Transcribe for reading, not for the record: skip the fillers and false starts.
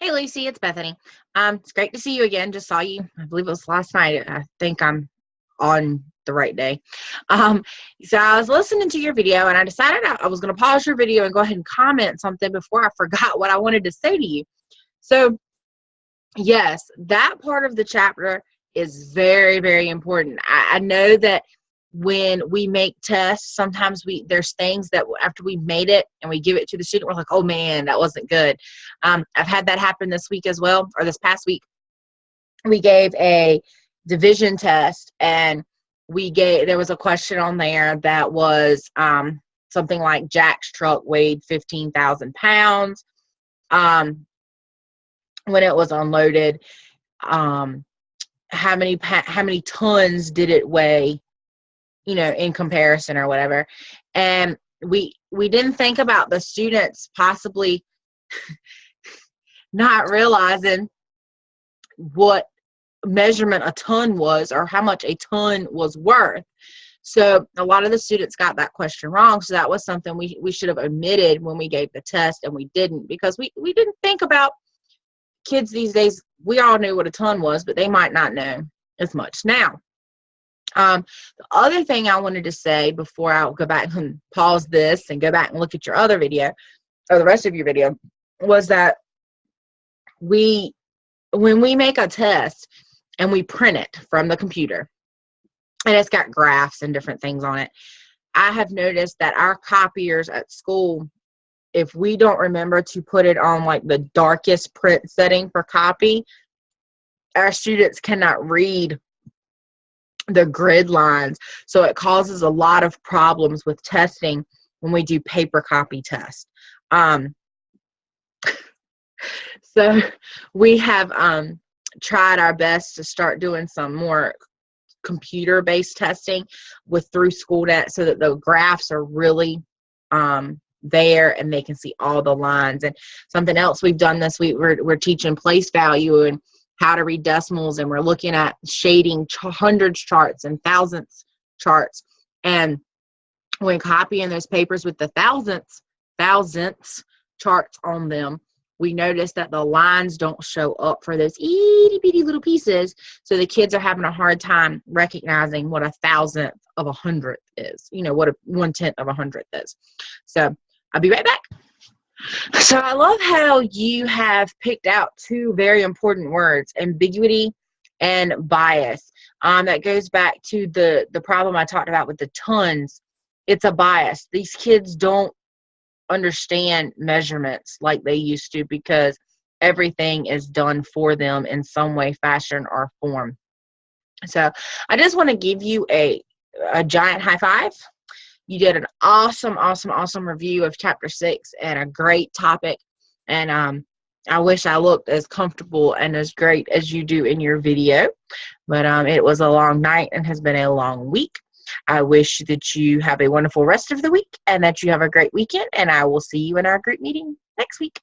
Hey, Lucy, it's Bethany. It's great to see you again. Just saw you. I believe it was last night. I think I'm on the right day. Um, so I was listening to your video, and I decided I was going to pause your video and go ahead and comment something before I forgot what I wanted to say to you. So, yes, that part of the chapter is very, very important. I know that when we make tests, sometimes there's things that after we made it and we give it to the student, we're like, oh man, that wasn't good. I've had that happen this week as well, or this past week. We gave a division test, and there was a question on there that was something like Jack's truck weighed 15,000 pounds. When it was unloaded, how many tons did it weigh, in comparison or whatever. And we didn't think about the students possibly not realizing what measurement a ton was or how much a ton was worth. So a lot of the students got that question wrong. So that was something we should have omitted when we gave the test, and we didn't, because we didn't think about kids these days. We all knew what a ton was, but they might not know as much now. The other thing I wanted to say before I'll go back and pause this and go back and look at your other video, or the rest of your video, was that when we make a test and we print it from the computer, and it's got graphs and different things on it, I have noticed that our copiers at school, if we don't remember to put it on like the darkest print setting for copy, our students cannot read the grid lines. So it causes a lot of problems with testing when we do paper copy tests. So we have tried our best to start doing some more computer-based testing through SchoolNet, so that the graphs are really there and they can see all the lines. And something else we've done this week, we're teaching place value and how to read decimals, and we're looking at shading hundreds charts and thousandths charts. And when copying those papers with the thousandths charts on them, we noticed that the lines don't show up for those itty bitty little pieces. So the kids are having a hard time recognizing what a thousandth of a hundredth is, what a 1/10 of a hundredth is. So I'll be right back. So I love how you have picked out two very important words, ambiguity and bias. That goes back to the problem I talked about with the tons. It's a bias. These kids don't understand measurements like they used to, because everything is done for them in some way, fashion, or form. So I just want to give you a giant high five. You did an awesome review of chapter 6, and a great topic. And I wish I looked as comfortable and as great as you do in your video. But it was a long night and has been a long week. I wish that you have a wonderful rest of the week and that you have a great weekend. And I will see you in our group meeting next week.